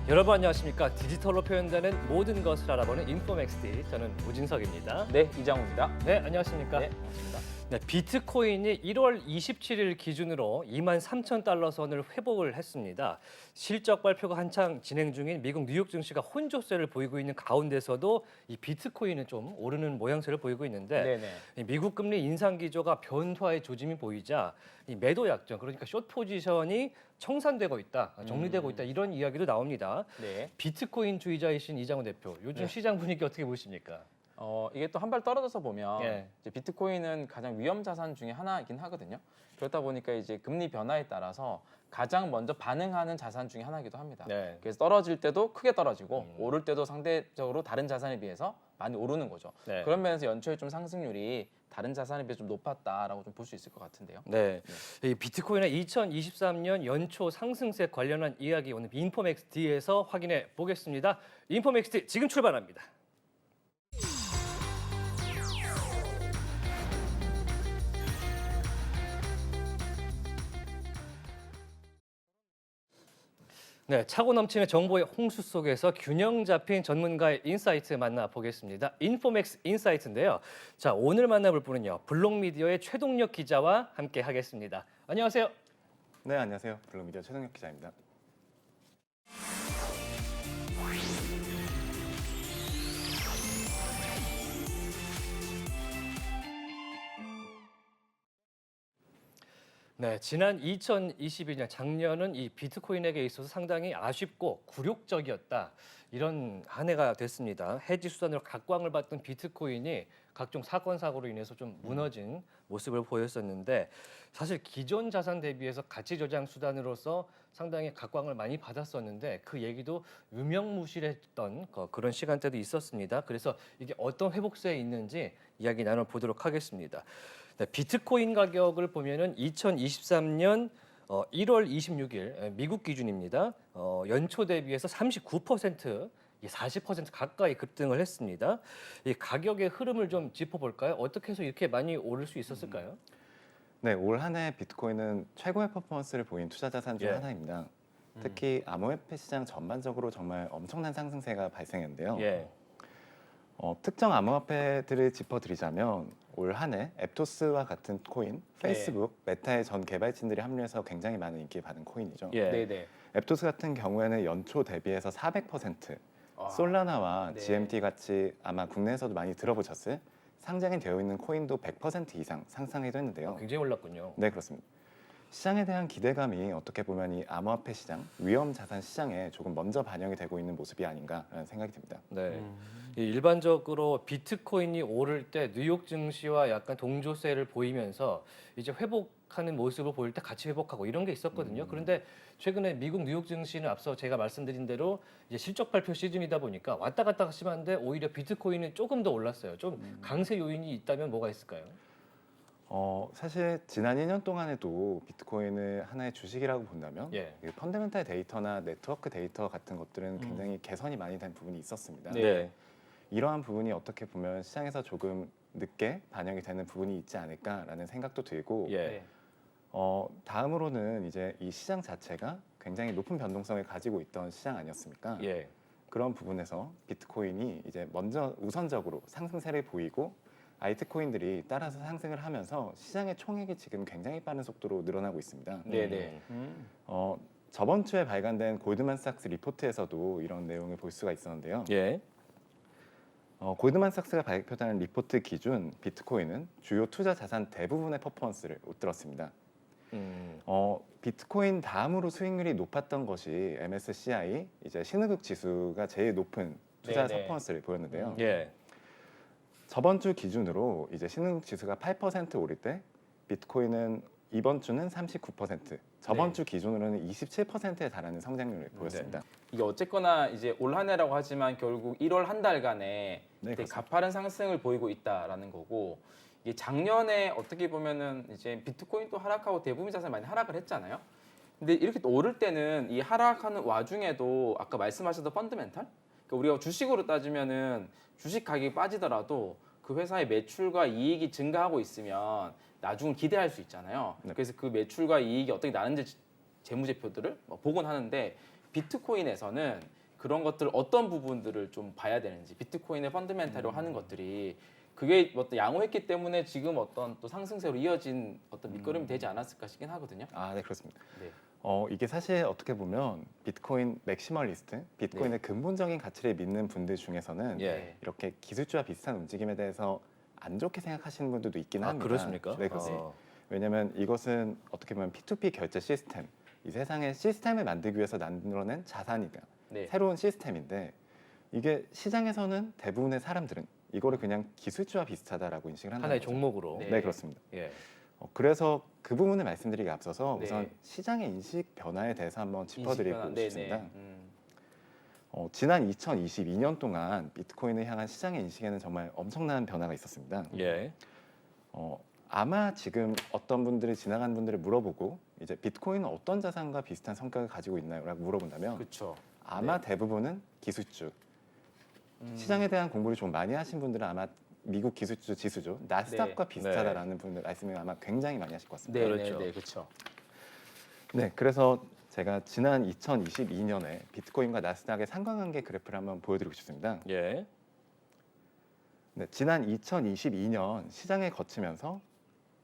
여러분 안녕하십니까? 디지털로 표현되는 모든 것을 알아보는 인포맥스티, 저는 우진석입니다. 네, 이장우입니다. 네, 안녕하십니까? 네, 반갑습니다. 네, 비트코인이 1월 27일 기준으로 23,000달러 선을 회복을 했습니다. 실적 발표가 한창 진행 중인 미국 뉴욕 증시가 혼조세를 보이고 있는 가운데서도 이 비트코인은 좀 오르는 모양새를 보이고 있는데 네네. 이 미국 금리 인상 기조가 변화의 조짐이 보이자 이 매도 약정, 그러니까 숏 포지션이 청산되고 있다, 정리되고 있다, 이런 이야기도 나옵니다. 네. 비트코인 주의자이신 이장우 대표, 요즘 네. 시장 분위기 어떻게 보십니까? 이게 또 한 발 떨어져서 보면 예. 이제 비트코인은 가장 위험 자산 중에 하나이긴 하거든요. 그렇다 보니까 이제 금리 변화에 따라서 가장 먼저 반응하는 자산 중에 하나이기도 합니다. 네. 그래서 떨어질 때도 크게 떨어지고 오를 때도 상대적으로 다른 자산에 비해서 많이 오르는 거죠. 네. 그런 면에서 연초에 좀 상승률이 다른 자산에 비해 좀 높았다라고 좀 볼 수 있을 것 같은데요. 네, 이 비트코인의 2023년 연초 상승세 관련한 이야기 오늘 인포맥스T에서 확인해 보겠습니다. 인포맥스T 지금 출발합니다. 네, 차고 넘치는 정보의 홍수 속에서 균형 잡힌 전문가의 인사이트 만나보겠습니다. 인포맥스 인사이트인데요. 자, 오늘 만나볼 분은요, 블록미디어의 최동혁 기자와 함께 하겠습니다. 안녕하세요. 네, 안녕하세요. 블록미디어 최동혁 기자입니다. 네, 지난 2022년 작년은 이 비트코인에게 있어서 상당히 아쉽고 굴욕적이었다. 이런 한 해가 됐습니다. 해지 수단으로 각광을 받던 비트코인이 각종 사건 사고로 인해서 좀 무너진 모습을 보였었는데 사실 기존 자산 대비해서 가치 저장 수단으로서 상당히 각광을 많이 받았었는데 그 얘기도 유명무실했던 그런 시간대도 있었습니다. 그래서 이게 어떤 회복세에 있는지 이야기 나눠보도록 하겠습니다. 네, 비트코인 가격을 보면은 2023년 1월 26일 미국 기준입니다. 연초 대비해서 39%, 40% 가까이 급등을 했습니다. 이 가격의 흐름을 좀 짚어볼까요? 어떻게 해서 이렇게 많이 오를 수 있었을까요? 네, 올 한 해 비트코인은 최고의 퍼포먼스를 보인 투자 자산 중 예. 하나입니다. 특히 암호화폐 시장 전반적으로 정말 엄청난 상승세가 발생했는데요. 예. 특정 암호화폐들을 짚어드리자면 올 한 해 앱토스와 같은 코인, 페이스북, 메타의 전 개발진들이 합류해서 굉장히 많은 인기를 받은 코인이죠. 예. 네네. 앱토스 같은 경우에는 연초 대비해서 400%, 솔라나와 네. GMT 같이 아마 국내에서도 많이 들어보셨을 상장이 되어 있는 코인도 100% 이상 상승하기도 했는데요. 굉장히 올랐군요. 네, 그렇습니다. 시장에 대한 기대감이 어떻게 보면 이 암호화폐 시장, 위험 자산 시장에 조금 먼저 반영이 되고 있는 모습이 아닌가라는 생각이 듭니다. 네. 이 일반적으로 비트코인이 오를 때 뉴욕 증시와 약간 동조세를 보이면서 이제 회복하는 모습을 보일 때 같이 회복하고 이런 게 있었거든요. 그런데 최근에 미국 뉴욕 증시는 앞서 제가 말씀드린 대로 이제 실적 발표 시즌이다 보니까 왔다 갔다 심한데 오히려 비트코인은 조금 더 올랐어요. 좀 강세 요인이 있다면 뭐가 있을까요? 사실 지난 2년 동안에도 비트코인을 하나의 주식이라고 본다면 예. 그 펀더멘탈 데이터나 네트워크 데이터 같은 것들은 굉장히 개선이 많이 된 부분이 있었습니다. 네. 이러한 부분이 어떻게 보면 시장에서 조금 늦게 반영이 되는 부분이 있지 않을까라는 생각도 들고 예. 다음으로는 이제 이 시장 자체가 굉장히 높은 변동성을 가지고 있던 시장 아니었습니까? 예. 그런 부분에서 비트코인이 이제 먼저 우선적으로 상승세를 보이고 알트코인들이 따라서 상승을 하면서 시장의 총액이 지금 굉장히 빠른 속도로 늘어나고 있습니다. 네네. 저번 주에 발간된 골드만삭스 리포트에서도 이런 내용을 볼 수가 있었는데요. 예. 골드만삭스가 발표한 리포트 기준 비트코인은 주요 투자 자산 대부분의 퍼포먼스를 웃돌았습니다. 비트코인 다음으로 수익률이 높았던 것이 MSCI 이제 신흥국 지수가 제일 높은 투자 네네. 퍼포먼스를 보였는데요. 예. 저번 주 기준으로 이제 신흥국 지수가 8% 오를 때 비트코인은 이번 주는 39%, 저번 네. 주 기준으로는 27%에 달하는 성장률을 보였습니다. 이게 어쨌거나 이제 올 한 해라고 하지만 결국 1월 한 달간에 네, 되게 그렇습니다. 가파른 상승을 보이고 있다라는 거고 이게 작년에 어떻게 보면은 이제 비트코인도 하락하고 대부분 자산이 많이 하락을 했잖아요. 근데 이렇게 또 오를 때는 이 하락하는 와중에도 아까 말씀하셨던 펀드멘탈, 그러니까 우리가 주식으로 따지면은 주식 가격이 빠지더라도 그 회사의 매출과 이익이 증가하고 있으면 나중을 기대할 수 있잖아요. 네. 그래서 그 매출과 이익이 어떻게 나는지 재무제표들을 보곤 하는데 비트코인에서는 그런 것들 어떤 부분들을 좀 봐야 되는지 비트코인의 펀더멘탈로 하는 것들이 그게 어떤 양호했기 때문에 지금 어떤 또 상승세로 이어진 어떤 밑거름이 되지 않았을까 싶긴 하거든요. 아, 네, 그렇습니다. 네. 이게 사실 어떻게 보면 비트코인 맥시멀리스트, 비트코인의 근본적인 가치를 믿는 분들 중에서는 예. 이렇게 기술주와 비슷한 움직임에 대해서 안 좋게 생각하시는 분들도 있긴 아, 합니다. 그렇습니까? 네, 그렇습니다. 어. 왜냐하면 이것은 어떻게 보면 P2P 결제 시스템, 이 세상의 시스템을 만들기 위해서 만들어낸 자산이다. 네. 새로운 시스템인데 이게 시장에서는 대부분의 사람들은 이거를 그냥 기술주와 비슷하다라고 인식을 한다는 하나의 거죠. 종목으로. 네. 네, 그렇습니다. 예. 그래서 그 부분을 말씀드리기 앞서서 네. 우선 시장의 인식 변화에 대해서 한번 짚어드리고 인식 변화. 싶습니다. 네네. 지난 2022년 동안 비트코인을 향한 시장의 인식에는 정말 엄청난 변화가 있었습니다. 예. 아마 지금 어떤 분들이 지나간 분들을 물어보고 이제 비트코인은 어떤 자산과 비슷한 성격을 가지고 있나요?라고 물어본다면 그렇죠. 아마 대부분은 기술주. 시장에 대한 공부를 좀 많이 하신 분들은 아마 미국 기술주 지수죠. 나스닥과 비슷하다라는 분들 말씀을 아마 굉장히 많이 하실 것 같습니다. 네, 그렇죠. 네, 네, 그렇죠. 네, 그래서 제가 지난 2022년에 비트코인과 나스닥의 상관관계 그래프를 한번 보여드리고 싶습니다. 예. 네, 지난 2022년 시장에 거치면서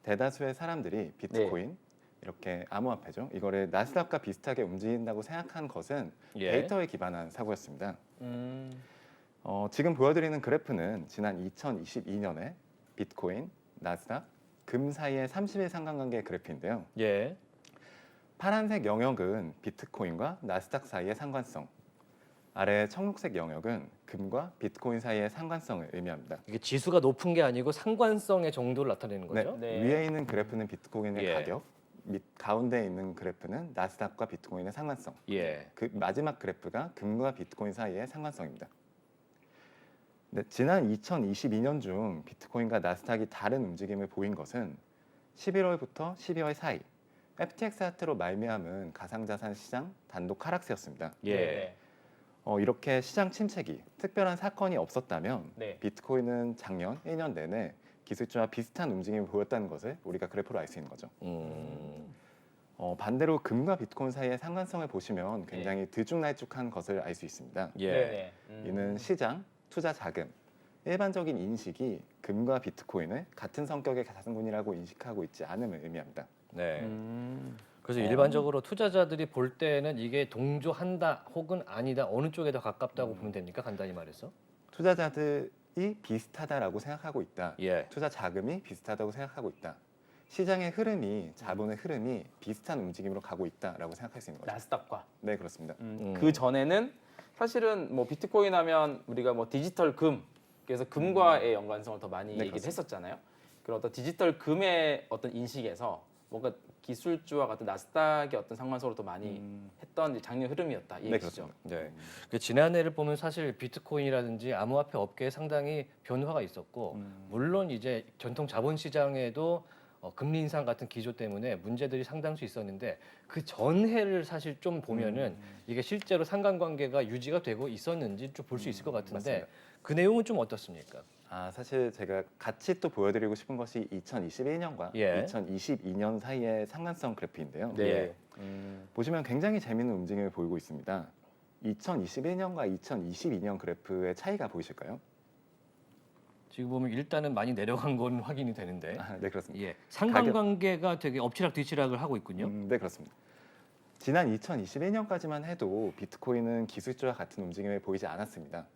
대다수의 사람들이 비트코인 이렇게 암호화폐죠. 이거를 나스닥과 비슷하게 움직인다고 생각한 것은 예. 데이터에 기반한 사고였습니다. 음, 지금 보여드리는 그래프는 지난 2022년에 비트코인, 나스닥, 금 사이의 30일 상관관계 그래프인데요. 예. 파란색 영역은 비트코인과 나스닥 사이의 상관성, 아래 청록색 영역은 금과 비트코인 사이의 상관성을 의미합니다. 이게 지수가 높은 게 아니고 상관성의 정도를 나타내는 거죠. 네. 위에 있는 그래프는 비트코인의 예. 가격, 밑 가운데 있는 그래프는 나스닥과 비트코인의 상관성, 예. 그 마지막 그래프가 금과 비트코인 사이의 상관성입니다. 네, 지난 2022년 중 비트코인과 나스닥이 다른 움직임을 보인 것은 11월부터 12월 사이 FTX 사태로 말미암은 가상자산 시장 단독 하락세였습니다. 예. 네, 이렇게 시장 침체기, 특별한 사건이 없었다면 네. 비트코인은 작년 1년 내내 기술주와 비슷한 움직임을 보였다는 것을 우리가 그래프로 알 수 있는 거죠. 반대로 금과 비트코인 사이의 상관성을 보시면 굉장히 들쭉날쭉한 것을 알 수 있습니다. 예. 네, 네. 이는 시장, 투자 자금, 일반적인 인식이 금과 비트코인을 같은 성격의 자산군이라고 인식하고 있지 않음을 의미합니다. 네. 음, 그래서 일반적으로 투자자들이 볼 때는 이게 동조한다 혹은 아니다 어느 쪽에 더 가깝다고 보면 됩니까? 간단히 말해서. 투자자들이 비슷하다라고 생각하고 있다. 예. 투자 자금이 비슷하다고 생각하고 있다. 시장의 흐름이 자본의 흐름이 비슷한 움직임으로 가고 있다라고 생각할 수 있는 거죠. 나스닥과. 네, 그렇습니다. 그 전에는 사실은 뭐 비트코인 하면 우리가 뭐 디지털 금 그래서 금과의 연관성을 더 많이 네, 얘기를 그렇습니다. 했었잖아요. 그런 어떤 디지털 금의 어떤 인식에서 뭔가 기술주와 같은 나스닥의 어떤 상관성으로 더 많이 했던 이제 작년 흐름이었다. 이 네, 얘기죠. 그렇습니다. 네. 그 지난해를 보면 사실 비트코인이라든지 암호화폐 업계에 상당히 변화가 있었고 물론 이제 전통 자본시장에도 금리 인상 같은 기조 때문에 문제들이 상당수 있었는데 그 전해를 사실 좀 보면은 이게 실제로 상관관계가 유지가 되고 있었는지 좀 볼 수 있을 것 같은데 맞습니다. 그 내용은 좀 어떻습니까? 사실 제가 같이 또 보여드리고 싶은 것이 2021년과 예. 2022년 사이의 상관성 그래프인데요. 네. 보시면 굉장히 재미있는 움직임을 보이고 있습니다. 2021년과 2022년 그래프의 차이가 보이실까요? 지금 보면 일단은 많이 내려간 건 확인이 되는데 네, 그렇습니다. 예. 상관관계가 되게 엎치락뒤치락을 하고 있군요. 네, 그렇습니다. 지난 2021년까지만 해도 비트코인은 기술주와 같은 움직임을 보이지 않았습니다.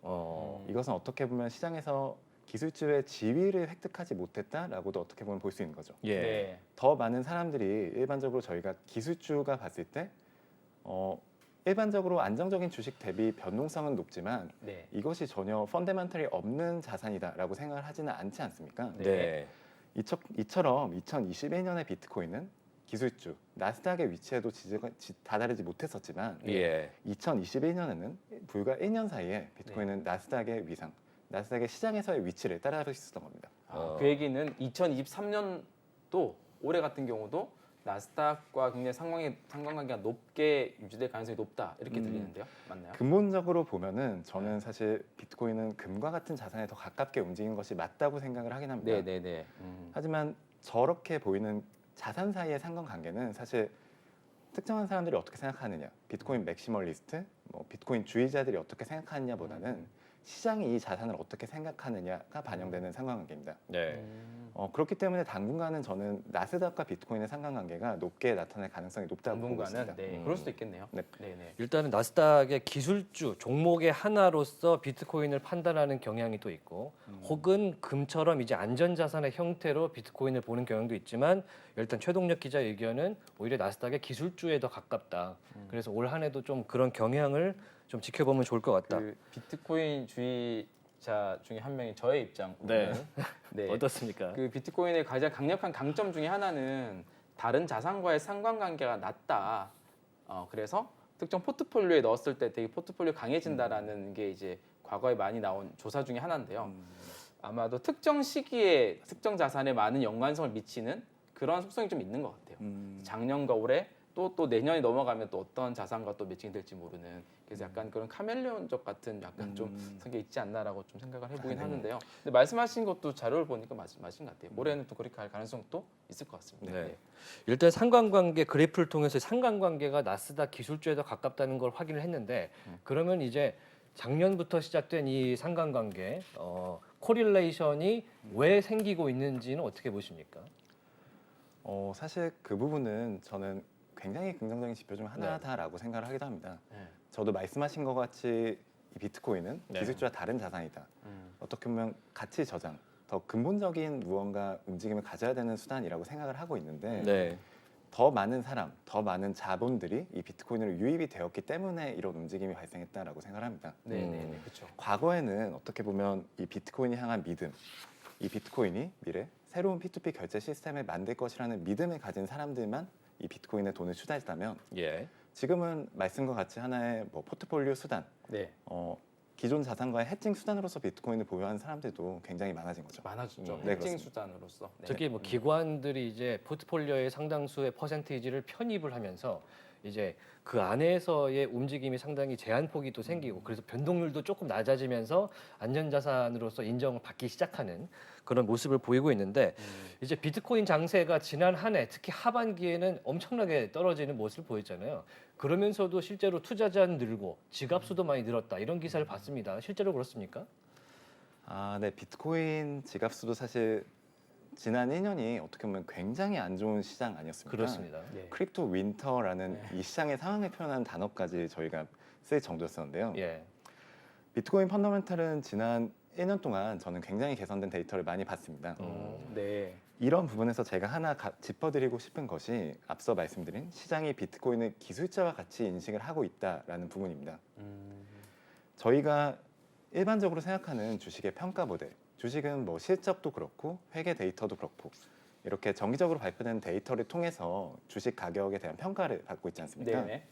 이것은 어떻게 보면 시장에서 기술주의 지위를 획득하지 못했다라고도 어떻게 보면 볼 수 있는 거죠. 예. 네. 더 많은 사람들이 일반적으로 저희가 기술주가 봤을 때 일반적으로 안정적인 주식 대비 변동성은 높지만 네. 이것이 전혀 펀더멘털이 없는 자산이다라고 생각을 하지는 않지 않습니까? 네. 이처럼 2021년의 비트코인은 기술주, 나스닥의 위치에도 다다르지 못했었지만 예. 2021년에는 불과 1년 사이에 비트코인은 나스닥의 위상, 나스닥의 시장에서의 위치를 따라갈 수 있었던 겁니다. 그 얘기는 2023년도 올해 같은 경우도 나스닥과 굉장히 상관관계가 높게 유지될 가능성이 높다 이렇게 음. 들리는데요, 맞나요? 근본적으로 보면은 저는 사실 비트코인은 금과 같은 자산에 더 가깝게 움직이는 것이 맞다고 생각을 하긴 합니다. 네네네. 하지만 저렇게 보이는 자산 사이의 상관관계는 사실 특정한 사람들이 어떻게 생각하느냐, 비트코인 맥시멀리스트, 뭐 비트코인 주의자들이 어떻게 생각하느냐보다는 시장이 이 자산을 어떻게 생각하느냐가 반영되는 상관관계입니다. 네. 그렇기 때문에 당분간은 저는 나스닥과 비트코인의 상관관계가 높게 나타날 가능성이 높다고 보고 있습니다. 당분간은 네, 음. 그럴 수도 있겠네요. 네. 네네. 일단은 나스닥의 기술주 종목의 하나로서 비트코인을 판단하는 경향이 또 있고 혹은 금처럼 이제 안전자산의 형태로 비트코인을 보는 경향도 있지만 일단 최동력 기자 의견은 오히려 나스닥의 기술주에 더 가깝다. 그래서 올 한 해도 좀 그런 경향을 좀 지켜보면 좋을 것 같다. 그 비트코인 주의자 중에 한 명이 저의 입장. 네. 네. 어떻습니까? 그 비트코인의 가장 강력한 강점 중에 하나는 다른 자산과의 상관관계가 낮다. 그래서 특정 포트폴리오에 넣었을 때 되게 포트폴리오 강해진다라는 게 이제 과거에 많이 나온 조사 중에 하나인데요. 아마도 특정 시기에 특정 자산에 많은 연관성을 미치는 그런 속성이 좀 있는 것 같아요. 작년과 올해 또 내년이 넘어가면 또 어떤 자산과 또 매칭이 될지 모르는 그래서 약간 그런 카멜레온적 같은 약간 좀 성격이 있지 않나라고 좀 생각을 해보긴 하는데요. 근데 말씀하신 것도 자료를 보니까 맞은 것 같아요. 올해는 또 그렇게 할 가능성도 있을 것 같습니다. 네. 일단 상관관계 그래프를 통해서 상관관계가 나스닥 기술주에 더 가깝다는 걸 확인을 했는데 그러면 이제 작년부터 시작된 이 상관관계 코릴레이션이 왜 생기고 있는지는 어떻게 보십니까? 사실 그 부분은 저는 굉장히 긍정적인 지표 중 하나다라고 생각을 하기도 합니다. 네. 저도 말씀하신 것 같이 이 비트코인은 네. 기술주와 다른 자산이다. 어떻게 보면 가치 저장, 더 근본적인 무언가 움직임을 가져야 되는 수단이라고 생각을 하고 있는데 네. 더 많은 사람, 더 많은 자본들이 이 비트코인으로 유입이 되었기 때문에 이런 움직임이 발생했다라고 생각을 합니다. 네네네. 그렇죠. 과거에는 어떻게 보면 이 비트코인이 향한 믿음, 이 비트코인이 미래 새로운 P2P 결제 시스템을 만들 것이라는 믿음을 가진 사람들만 이 비트코인에 돈을 투자했다면 예. 지금은 말씀과 같이 하나의 뭐 포트폴리오 수단, 네. 기존 자산과의 해칭 수단으로서 비트코인을 보유하는 사람들도 굉장히 많아진 거죠. 많아졌죠. 네, 해칭 그렇습니다. 수단으로서. 네. 특히 뭐 기관들이 이제 포트폴리오의 상당수의 퍼센테이지를 편입을 하면서 이제 그 안에서의 움직임이 상당히 제한폭이 또 생기고 그래서 변동률도 조금 낮아지면서 안전자산으로서 인정을 받기 시작하는 그런 모습을 보이고 있는데 이제 비트코인 장세가 지난 한 해 특히 하반기에는 엄청나게 떨어지는 모습을 보였잖아요. 그러면서도 실제로 투자자는 늘고 지갑 수도 많이 늘었다 이런 기사를 봤습니다. 실제로 그렇습니까? 네, 비트코인 지갑 수도 사실 지난 1년이 어떻게 보면 굉장히 안 좋은 시장 아니었습니까? 그렇습니다. 네. 크립토 윈터라는 이 시장의 상황을 표현하는 단어까지 저희가 쓸 정도였었는데요. 예. 비트코인 펀더멘탈은 지난 1년 동안 저는 굉장히 개선된 데이터를 많이 봤습니다. 네. 이런 부분에서 제가 하나 짚어드리고 싶은 것이 앞서 말씀드린 시장이 비트코인을 기술자와 같이 인식을 하고 있다라는 부분입니다. 저희가 일반적으로 생각하는 주식의 평가 모델, 주식은 뭐 실적도 그렇고 회계 데이터도 그렇고 이렇게 정기적으로 발표되는 데이터를 통해서 주식 가격에 대한 평가를 받고 있지 않습니까? 네네.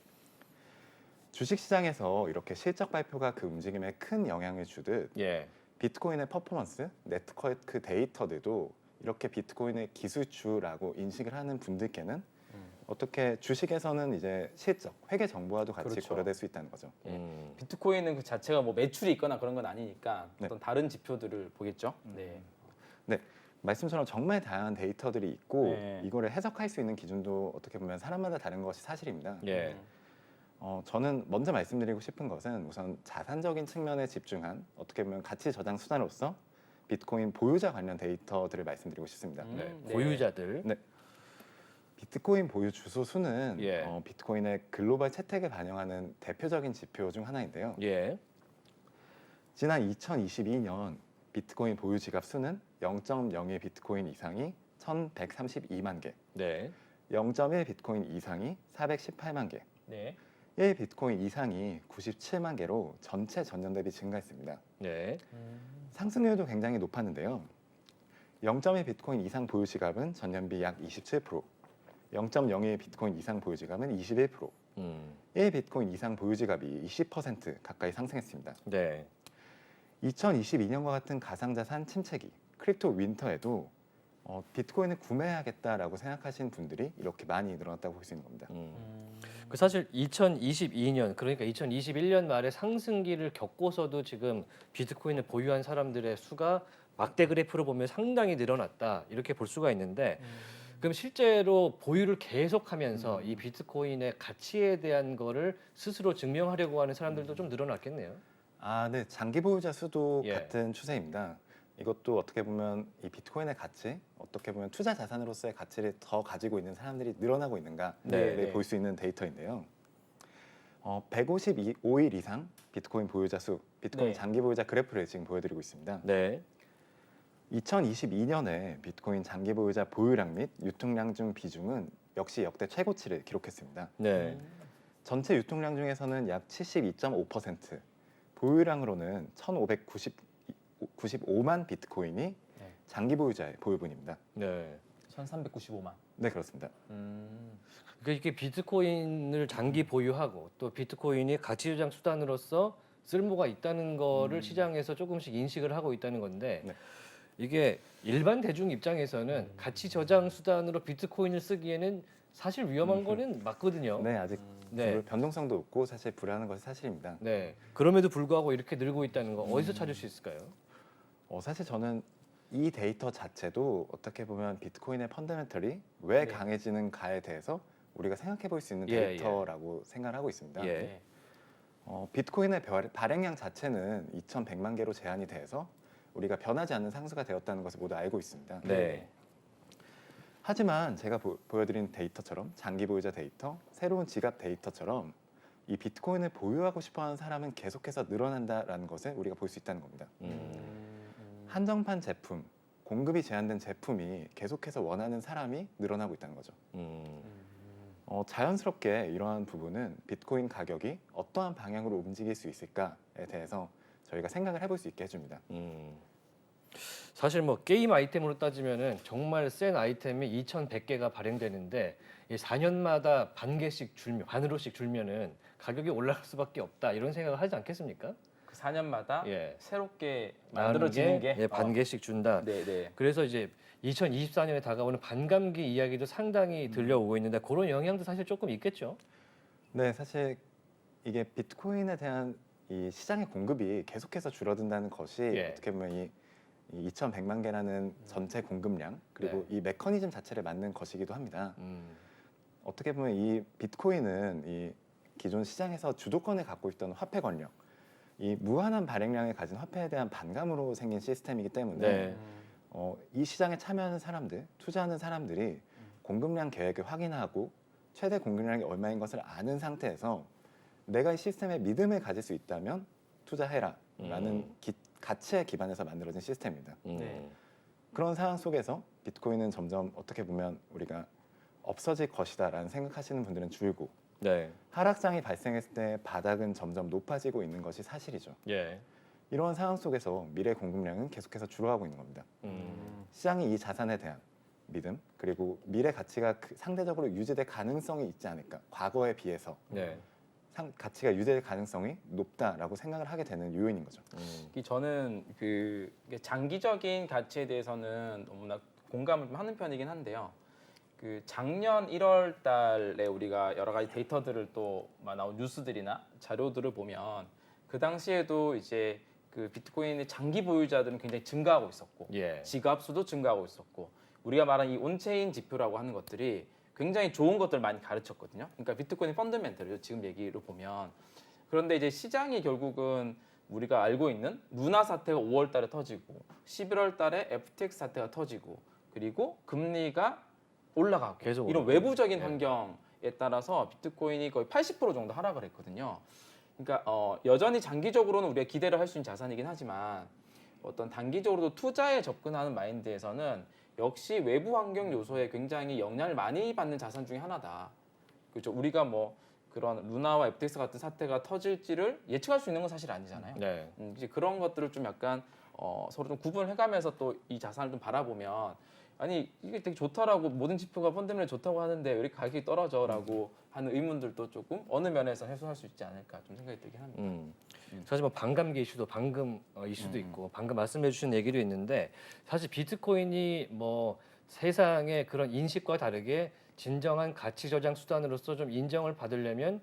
주식 시장에서 이렇게 실적 발표가 그 움직임에 큰 영향을 주듯 예. 비트코인의 퍼포먼스, 네트워크 데이터들도 이렇게 비트코인의 기술주라고 인식을 하는 분들께는 어떻게 주식에서는 이제 실적, 회계 정보와도 같이 그렇죠. 고려될 수 있다는 거죠. 비트코인은 그 자체가 뭐 매출이 있거나 그런 건 아니니까 네. 어떤 다른 지표들을 보겠죠. 네. 말씀처럼 정말 다양한 데이터들이 있고 네. 이거를 해석할 수 있는 기준도 어떻게 보면 사람마다 다른 것이 사실입니다. 예. 저는 먼저 말씀드리고 싶은 것은 우선 자산적인 측면에 집중한 어떻게 보면 가치 저장 수단으로서 비트코인 보유자 관련 데이터들을 말씀드리고 싶습니다. 네. 네. 보유자들. 네. 비트코인 보유 주소 수는 예. 비트코인의 글로벌 채택을 반영하는 대표적인 지표 중 하나인데요. 예. 지난 2022년 비트코인 보유 지갑 수는 0.01 비트코인 이상이 1,132만 개, 네. 0.1 비트코인 이상이 418만 개, 네. 1 비트코인 이상이 97만 개로 전체 전년 대비 증가했습니다. 네. 상승률도 굉장히 높았는데요. 0.1 비트코인 이상 보유 지갑은 전년비 약 27%, 0.01 비트코인 이상 보유 지갑은 21%, 1 비트코인 이상 보유 지갑이 20% 가까이 상승했습니다. 네. 2022년과 같은 가상자산 침체기, 크립토 윈터에도 비트코인을 구매하겠다라고 생각하시는 분들이 이렇게 많이 늘어났다고 볼 수 있는 겁니다. 그 사실 2022년 그러니까 2021년 말에 상승기를 겪고서도 지금 비트코인을 보유한 사람들의 수가 막대 그래프로 보면 상당히 늘어났다 이렇게 볼 수가 있는데 그럼 실제로 보유를 계속하면서 이 비트코인의 가치에 대한 거를 스스로 증명하려고 하는 사람들도 좀 늘어났겠네요. 네. 장기 보유자 수도 예. 같은 추세입니다. 이것도 어떻게 보면 이 비트코인의 가치, 어떻게 보면 투자 자산으로서의 가치를 더 가지고 있는 사람들이 늘어나고 있는가를 네. 볼 수 있는 데이터인데요. 155일 이상 비트코인 보유자 수, 비트코인 네. 장기 보유자 그래프를 지금 보여드리고 있습니다. 네. 2022년에 비트코인 장기 보유자 보유량 및 유통량 중 비중은 역시 역대 최고치를 기록했습니다. 네. 전체 유통량 중에서는 약 72.5%, 보유량으로는 1,595만 비트코인이 네. 장기 보유자의 보유분입니다. 네. 1,395만. 네, 그렇습니다. 그러니까 이게 비트코인을 장기 보유하고 또 비트코인이 가치 조장 수단으로서 쓸모가 있다는 거를 시장에서 조금씩 인식을 하고 있다는 건데 네. 이게 일반 대중 입장에서는 가치 저장 수단으로 비트코인을 쓰기에는 사실 위험한 거는 맞거든요. 네, 아직 네. 변동성도 없고 사실 불안한 것이 사실입니다. 네. 그럼에도 불구하고 이렇게 늘고 있다는 거 어디서 찾을 수 있을까요? 사실 저는 이 데이터 자체도 어떻게 보면 비트코인의 펀더멘털이 왜 네. 강해지는가에 대해서 우리가 생각해 볼 수 있는 예, 데이터라고 생각을 하고 있습니다. 예. 네. 비트코인의 발행량 자체는 2,100만 개로 제한이 돼서 우리가 변하지 않는 상수가 되었다는 것을 모두 알고 있습니다. 네. 하지만 제가 보여드린 데이터처럼 장기 보유자 데이터, 새로운 지갑 데이터처럼 이 비트코인을 보유하고 싶어하는 사람은 계속해서 늘어난다라는 것을 우리가 볼 수 있다는 겁니다. 한정판 제품, 공급이 제한된 제품이 계속해서 원하는 사람이 늘어나고 있다는 거죠. 자연스럽게 이러한 부분은 비트코인 가격이 어떠한 방향으로 움직일 수 있을까에 대해서 저희가 생각을 해볼 수 있게 해줍니다. 사실 뭐 게임 아이템으로 따지면은 정말 센 아이템이 2,100개가 발행되는데 이 4년마다 반으로씩 줄면은 가격이 올라갈 수밖에 없다 이런 생각을 하지 않겠습니까? 그 4년마다 예. 새롭게 나오는 만들어지는 게 예, 반 개씩 준다. 네, 네. 그래서 이제 2024년에 다가오는 반감기 이야기도 상당히 들려오고 있는데 그런 영향도 사실 조금 있겠죠. 네, 사실 이게 비트코인에 대한 이 시장의 공급이 계속해서 줄어든다는 것이 예. 어떻게 보면 이 2,100만 개라는 전체 공급량 그리고 이 메커니즘 자체를 맞는 것이기도 합니다. 어떻게 보면 이 비트코인은 이 기존 시장에서 주도권을 갖고 있던 화폐 권력, 이 무한한 발행량을 가진 화폐에 대한 반감으로 생긴 시스템이기 때문에 네. 이 시장에 참여하는 사람들, 투자하는 사람들이 공급량 계획을 확인하고 최대 공급량이 얼마인 것을 아는 상태에서 내가 이 시스템에 믿음을 가질 수 있다면 투자해라라는 가치에 기반해서 만들어진 시스템입니다. 네. 그런 상황 속에서 비트코인은 점점 어떻게 보면 우리가 없어질 것이다라는 생각하시는 분들은 줄고 네. 하락장이 발생했을 때 바닥은 점점 높아지고 있는 것이 사실이죠. 예. 이러한 상황 속에서 미래 공급량은 계속해서 줄어가고 있는 겁니다. 음. 시장이 이 자산에 대한 믿음 그리고 미래 가치가 상대적으로 유지될 가능성이 있지 않을까. 과거에 비해서 네. 가치가 유지될 가능성이 높다라고 생각을 하게 되는 요인인 거죠. 저는 그 장기적인 가치에 대해서는 너무나 공감을 좀 하는 편이긴 한데요. 그 작년 1월 달에 우리가 여러 가지 데이터들을 또 나온 뉴스들이나 자료들을 보면 그 당시에도 이제 그 비트코인의 장기 보유자들은 굉장히 증가하고 있었고 예. 지갑 수도 증가하고 있었고 우리가 말한 이 온체인 지표라고 하는 것들이 굉장히 좋은 것들 많이 가르쳤거든요. 그러니까 비트코인 펀더멘털이죠. 지금 얘기로 보면. 그런데 이제 시장이 결국은 우리가 알고 있는 루나 사태가 5월 달에 터지고 11월 달에 FTX 사태가 터지고 그리고 금리가 올라가고 계속 이런 올라가고. 외부적인 네. 환경에 따라서 비트코인이 거의 80% 정도 하락을 했거든요. 그러니까 여전히 장기적으로는 우리가 기대를 할 수 있는 자산이긴 하지만 어떤 단기적으로도 투자에 접근하는 마인드에서는 역시 외부 환경 요소에 굉장히 영향을 많이 받는 자산 중에 하나다. 그렇죠. 우리가 뭐 그런 루나와 FTX 같은 사태가 터질지를 예측할 수 있는 건 사실 아니잖아요. 네. 이제 그런 것들을 좀 약간 서로 좀 구분을 해가면서 또 이 자산을 좀 바라보면 아니 이게 되게 좋다라고 모든 지표가 펀드멘털 좋다고 하는데 왜 이렇게 가격이 떨어져라고 하는 의문들도 조금 어느 면에서 해소할 수 있지 않을까 좀 생각이 들긴 합니다. 사실 뭐 반감기 이슈도 방금 이슈도 있고 방금 말씀해주신 얘기도 있는데 사실 비트코인이 뭐 세상의 그런 인식과 다르게 진정한 가치 저장 수단으로서 좀 인정을 받으려면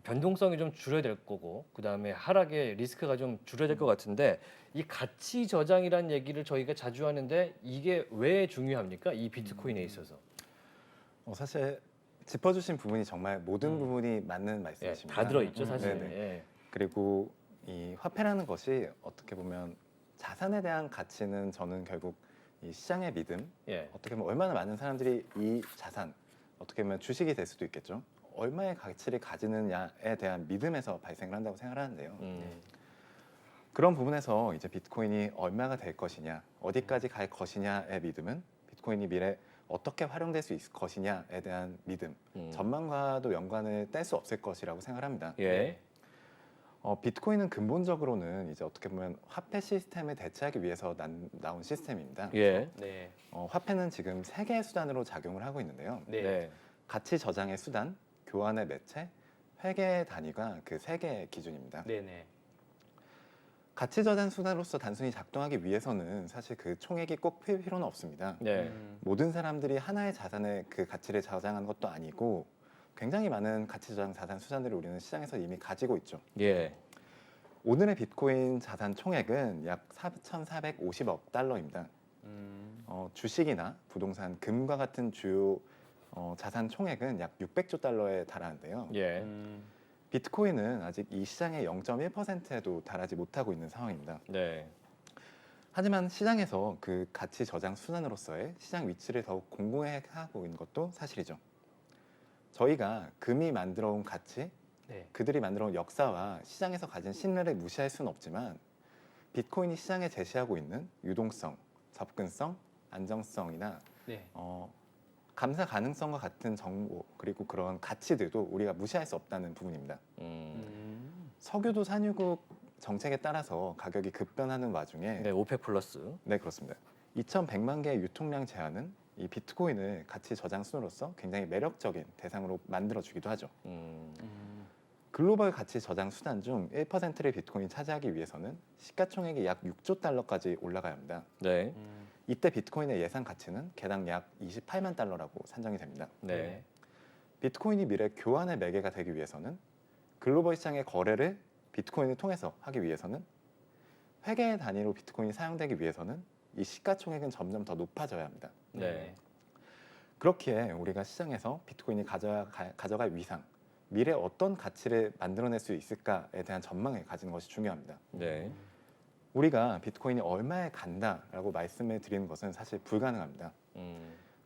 변동성이 좀 줄여야 될 거고 그다음에 하락의 리스크가 좀 줄여야 될 것 같은데 이 가치 저장이라는 얘기를 저희가 자주 하는데 이게 왜 중요합니까? 이 비트코인에 있어서. 사실 짚어주신 부분이 정말 모든 음. 부분이 맞는 예, 말씀이십니다. 다 들어 있죠, 사실. 네네. 예. 그리고 이 화폐라는 것이 어떻게 보면 자산에 대한 가치는 저는 결국 이 시장의 믿음, 예. 어떻게 보면 얼마나 많은 사람들이 이 자산, 어떻게 보면 주식이 될 수도 있겠죠. 얼마의 가치를 가지느냐에 대한 믿음에서 발생을 한다고 생각하는데요. 그런 부분에서 이제 비트코인이 얼마가 될 것이냐, 어디까지 갈 것이냐의 믿음은 비트코인이 미래 어떻게 활용될 수 있을 것이냐에 대한 믿음, 전망과도 연관을 뗄 수 없을 것이라고 생각합니다. 예. 비트코인은 근본적으로는 이제 어떻게 보면 화폐 시스템을 대체하기 위해서 나온 시스템입니다. 예. 네. 화폐는 지금 세 개의 수단으로 작용을 하고 있는데요. 네. 네. 가치 저장의 수단, 교환의 매체, 회계 단위가 그 세 개의 기준입니다. 네. 네. 가치 저장 수단으로서 단순히 작동하기 위해서는 사실 그 총액이 꼭 필요는 없습니다. 네. 모든 사람들이 하나의 자산의 그 가치를 저장하는 것도 아니고 굉장히 많은 가치 저장 자산 수단들을 우리는 시장에서 이미 가지고 있죠. 예. 오늘의 비트코인 자산 총액은 약 4,450억 달러입니다. 주식이나 부동산, 금과 같은 주요 자산 총액은 약 600조 달러에 달하는데요. 예. 비트코인은 아직 이 시장의 0.1%에도 달하지 못하고 있는 상황입니다. 네. 하지만 시장에서 그 가치 저장 수단으로서의 시장 위치를 더욱 공고하고 있는 것도 사실이죠. 저희가 금이 만들어 온 가치, 네. 그들이 만들어 온 역사와 시장에서 가진 신뢰를 무시할 수는 없지만 비트코인이 시장에 제시하고 있는 유동성, 접근성, 안정성이나 네. 감사 가능성과 같은 정보 그리고 그런 가치들도 우리가 무시할 수 없다는 부분입니다. 석유도 산유국 정책에 따라서 가격이 급변하는 와중에 네, 오펙 플러스. 네 그렇습니다. 2,100만 개의 유통량 제한은 이 비트코인을 가치 저장 수로서 굉장히 매력적인 대상으로 만들어주기도 하죠. 글로벌 가치 저장 수단 중 1%를 비트코인이 차지하기 위해서는 시가총액이 약 6조 달러까지 올라가야 합니다. 네. 이때 비트코인의 예상 가치는 개당 약 28만 달러라고 산정이 됩니다. 네. 비트코인이 미래 교환의 매개가 되기 위해서는 글로벌 시장의 거래를 비트코인을 통해서 하기 위해서는 회계 단위로 비트코인이 사용되기 위해서는 이 시가총액은 점점 더 높아져야 합니다. 네. 그렇기에 우리가 시장에서 비트코인이 가져갈 위상, 미래 어떤 가치를 만들어낼 수 있을까에 대한 전망을 가지는 것이 중요합니다. 네. 우리가 비트코인이 얼마에 간다라고 말씀을 드리는 것은 사실 불가능합니다.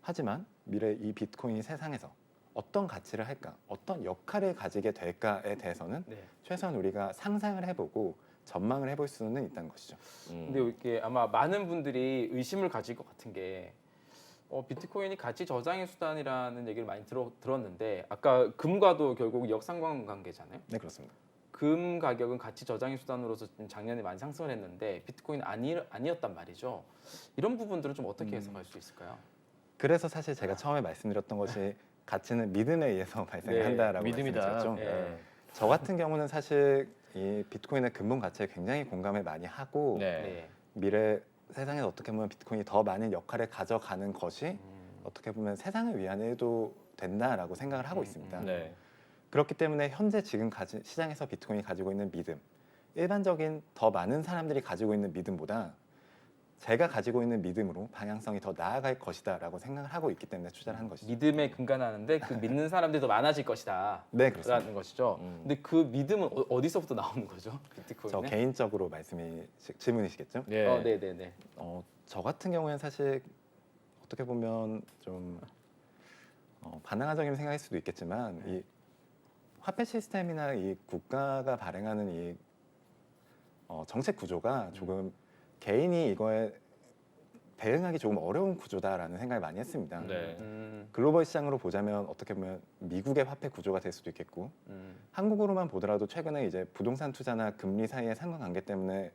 하지만 미래 이 비트코인이 세상에서 어떤 가치를 할까, 어떤 역할을 가지게 될까에 대해서는 네. 최소한 우리가 상상을 해보고 전망을 해볼 수는 있다는 것이죠. 근데 이게 아마 많은 분들이 의심을 가질 것 같은 게 비트코인이 가치 저장의 수단이라는 얘기를 많이 들었는데 아까 금과도 결국 역상관 관계잖아요. 네, 그렇습니다. 금 가격은 가치 저장의 수단으로서 작년에 많이 상승을 했는데 비트코인 아니었단 말이죠. 이런 부분들은 좀 어떻게 해석할 수 있을까요? 그래서 사실 제가 처음에 말씀드렸던 것이 가치는 믿음에 의해서 발생한다라고 믿음이다. 말씀드렸죠. 예. 저 같은 경우는 사실 이 비트코인의 근본 가치에 굉장히 공감을 많이 하고 네. 네. 미래 세상에서 어떻게 보면 비트코인이 더 많은 역할을 가져가는 것이 어떻게 보면 세상을 위한 일도 된다라고 생각을 하고 있습니다. 네. 그렇기 때문에 현재 지금 시장에서 비트코인이 가지고 있는 믿음, 일반적인 더 많은 사람들이 가지고 있는 믿음보다 제가 가지고 있는 믿음으로 방향성이 더 나아갈 것이다라고 생각을 하고 있기 때문에 투자를 한 것이죠. 믿음에 근간하는데 그 믿는 사람들이 더 많아질 것이다. 네, 그렇습니다. 라는 것이죠. 근데 그 믿음은 어디서부터 나오는 거죠? 비트코인은? 저 개인적으로 질문이시겠죠? 예. 네네네. 저 같은 경우에는 사실 어떻게 보면 좀 반항적인 생각일 수도 있겠지만 이 화폐 시스템이나 이 국가가 발행하는 이 정책 구조가 조금 개인이 이거에 대응하기 조금 어려운 구조다라는 생각을 많이 했습니다. 네. 글로벌 시장으로 보자면 어떻게 보면 미국의 화폐 구조가 될 수도 있겠고 한국으로만 보더라도 최근에 이제 부동산 투자나 금리 사이의 상관관계 때문에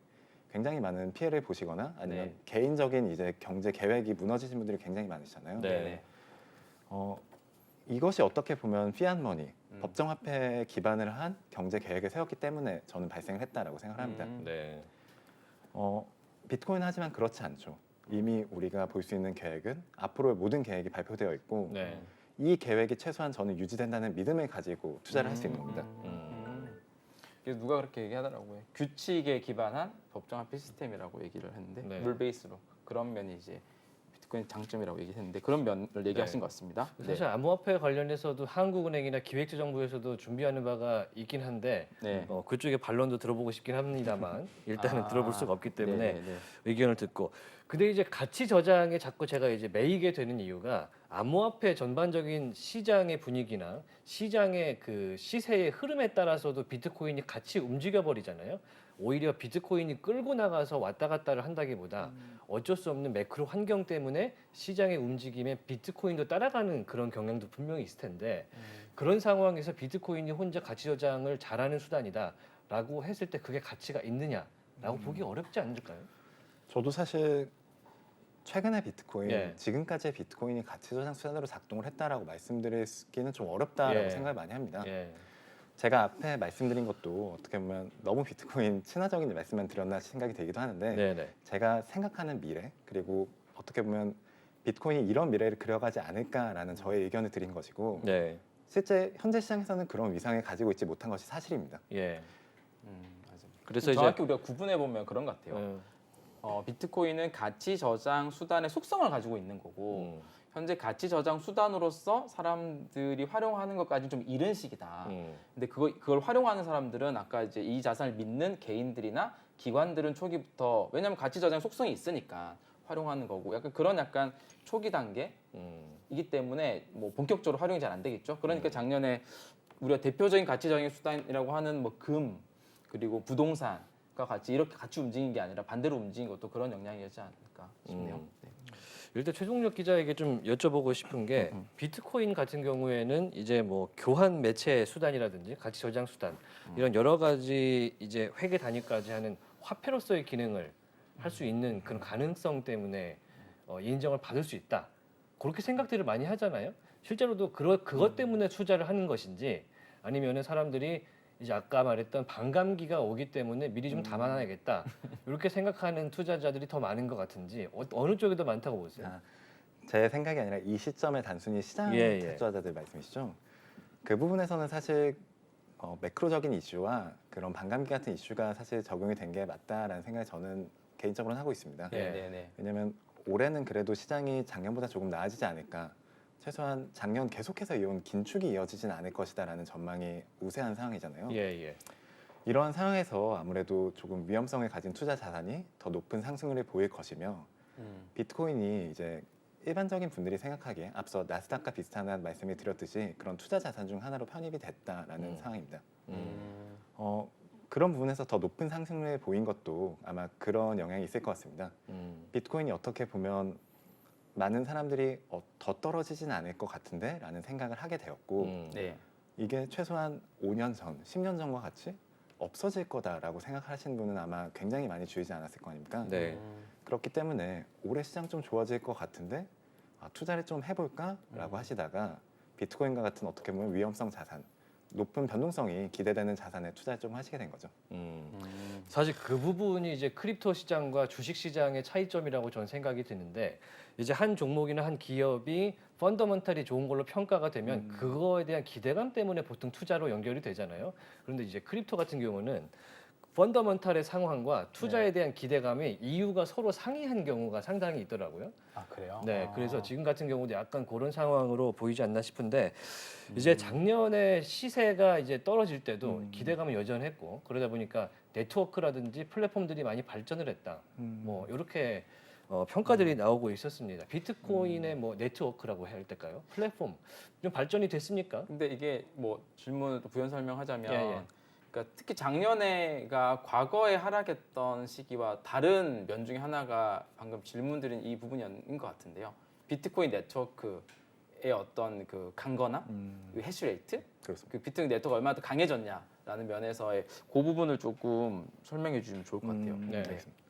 굉장히 많은 피해를 보시거나 아니면 네. 개인적인 이제 경제 계획이 무너지신 분들이 굉장히 많으시잖아요. 네. 이것이 어떻게 보면 피앗 머니, 법정 화폐에 기반을 한 경제 계획을 세웠기 때문에 저는 발생을 했다라고 생각합니다. 네. 비트코인은 하지만 그렇지 않죠. 이미 우리가 볼 수 있는 계획은 앞으로의 모든 계획이 발표되어 있고 네. 이 계획이 최소한 저는 유지된다는 믿음을 가지고 투자를 할 수 있는 겁니다. 그래서 누가 그렇게 얘기하더라고요. 규칙에 기반한 법정화폐 시스템이라고 얘기를 했는데 네. 룰 베이스로 그런 면이 이제 비트코인 장점이라고 얘기했는데 그런 면을 얘기하신 것 같습니다. 사실 암호화폐 관련해서도 한국은행이나 기획재정부에서도 준비하는 바가 있긴 한데 네. 그쪽의 반론도 들어보고 싶긴 합니다만 일단은 들어볼 수가 없기 때문에 네네네. 의견을 듣고 근데 이제 가치 저장에 자꾸 제가 이제 매이게 되는 이유가 암호화폐 전반적인 시장의 분위기나 시장의 그 시세의 흐름에 따라서도 비트코인이 같이 움직여 버리잖아요. 오히려 비트코인이 끌고 나가서 왔다 갔다를 한다기보다 어쩔 수 없는 매크로 환경 때문에 시장의 움직임에 비트코인도 따라가는 그런 경향도 분명히 있을 텐데 그런 상황에서 비트코인이 혼자 가치 저장을 잘하는 수단이다라고 했을 때 그게 가치가 있느냐라고 보기 어렵지 않을까요? 저도 사실 최근에 비트코인, 예. 지금까지의 비트코인이 가치 저장 수단으로 작동을 했다라고 말씀드리기는 좀 어렵다라고 예. 생각을 많이 합니다. 예. 제가 앞에 말씀드린 것도 어떻게 보면 너무 비트코인 친화적인 말씀만 드렸나 생각이 들기도 하는데 네네. 제가 생각하는 미래 그리고 어떻게 보면 비트코인이 이런 미래를 그려가지 않을까라는 저의 의견을 드린 것이고 네. 실제 현재 시장에서는 그런 위상을 가지고 있지 못한 것이 사실입니다. 예. 맞아요. 그래서 이제 정확히 우리가 구분해 보면 그런 것 같아요. 어, 비트코인은 가치 저장 수단의 속성을 가지고 있는 거고 현재 가치 저장 수단으로서 사람들이 활용하는 것까지 좀 이른 시기다. 근데 그걸 활용하는 사람들은 아까 이제 이 자산을 믿는 개인들이나 기관들은 초기부터 왜냐하면 가치 저장 속성이 있으니까 활용하는 거고 약간 그런 약간 초기 단계이기 때문에 뭐 본격적으로 활용이 잘 안 되겠죠. 그러니까 작년에 우리가 대표적인 가치 저장 수단이라고 하는 뭐 금 그리고 부동산과 같이 이렇게 같이 움직인 게 아니라 반대로 움직인 것도 그런 영향이었지 않을까 싶네요. 네. 일단 최종력 기자에게 좀 여쭤보고 싶은 게 비트코인 같은 경우에는 이제 뭐 교환 매체 수단이라든지 가치 저장 수단 이런 여러 가지 이제 회계 단위까지 하는 화폐로서의 기능을 할 수 있는 그런 가능성 때문에 인정을 받을 수 있다. 그렇게 생각들을 많이 하잖아요. 실제로도 그것 때문에 투자를 하는 것인지 아니면은 사람들이 이제 아까 말했던 반감기가 오기 때문에 미리 좀 담아놔야겠다. 이렇게 생각하는 투자자들이 더 많은 것 같은지 어느 쪽이 더 많다고 보세요? 아, 제 생각이 아니라 이 시점에 단순히 시장 예, 예. 투자자들 말씀이시죠? 그 부분에서는 사실 매크로적인 이슈와 그런 반감기 같은 이슈가 사실 적용이 된 게 맞다라는 생각을 저는 개인적으로는 하고 있습니다. 예. 네네네. 왜냐하면 올해는 그래도 시장이 작년보다 조금 나아지지 않을까. 최소한 작년 계속해서 이어온 긴축이 이어지진 않을 것이다라는 전망이 우세한 상황이잖아요. 예, 예. 이러한 상황에서 아무래도 조금 위험성을 가진 투자 자산이 더 높은 상승률을 보일 것이며 비트코인이 이제 일반적인 분들이 생각하기에 앞서 나스닥과 비슷한 말씀을 드렸듯이 그런 투자 자산 중 하나로 편입이 됐다라는 상황입니다. 그런 부분에서 더 높은 상승률을 보인 것도 아마 그런 영향이 있을 것 같습니다. 비트코인이 어떻게 보면 많은 사람들이 더 떨어지진 않을 것 같은데 라는 생각을 하게 되었고 네. 이게 최소한 5년 전, 10년 전과 같이 없어질 거다라고 생각하시는 분은 아마 굉장히 많이 줄이지 않았을 거 아닙니까? 네. 그렇기 때문에 올해 시장 좀 좋아질 것 같은데 투자를 좀 해볼까라고 하시다가 비트코인과 같은 어떻게 보면 위험성 자산, 높은 변동성이 기대되는 자산에 투자를 좀 하시게 된 거죠. 사실 그 부분이 이제 크립토 시장과 주식 시장의 차이점이라고 저는 생각이 드는데 이제 한 종목이나 한 기업이 펀더먼탈이 좋은 걸로 평가가 되면 그거에 대한 기대감 때문에 보통 투자로 연결이 되잖아요. 그런데 이제 크립토 같은 경우는 펀더먼탈의 상황과 투자에 대한 기대감이 이유가 서로 상이한 경우가 상당히 있더라고요. 아 그래요? 네, 그래서 지금 같은 경우도 약간 그런 상황으로 보이지 않나 싶은데 이제 작년에 시세가 이제 떨어질 때도 기대감은 여전했고 그러다 보니까 네트워크라든지 플랫폼들이 많이 발전을 했다. 뭐 이렇게 평가들이 나오고 있었습니다. 비트코인의 뭐 네트워크라고 해야 될까요? 플랫폼 좀 발전이 됐습니까? 근데 이게 뭐 질문을 또 부연 설명하자면 예, 예. 그러니까 특히 작년에가 과거에 하락했던 시기와 다른 면 중에 하나가 방금 질문 드린 이 부분인 것 같은데요. 비트코인 네트워크의 어떤 그 강건함, 그 해시레이트, 그렇습니다. 그 비트코인 네트워크가 얼마나 더 강해졌냐라는 면에서의 그 부분을 조금 설명해 주시면 좋을 것 같아요. 네. 알겠습니다.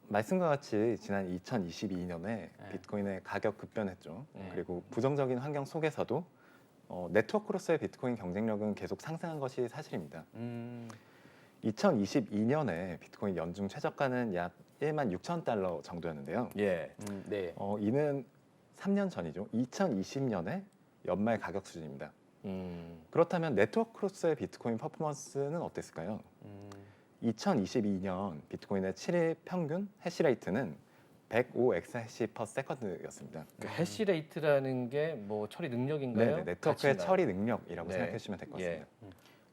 말씀과 같이 지난 2022년에 비트코인의 가격 급변했죠. 그리고 부정적인 환경 속에서도 네트워크로서의 비트코인 경쟁력은 계속 상승한 것이 사실입니다. 2022년에 비트코인 연중 최저가는 약 1만 6천 달러 정도였는데요. 예. 네. 이는 3년 전이죠. 2020년에 연말 가격 수준입니다. 음. 그렇다면 네트워크로서의 비트코인 퍼포먼스는 어땠을까요? 음, 2022년 비트코인의 7일 평균 해시레이트는 105 엑사해시 퍼 세컨드였습니다. 그 해시레이트라는 게 뭐 처리 능력인가요? 네, 네트워크의 가치인가요? 처리 능력이라고 네. 생각해 주시면 될 것 같습니다.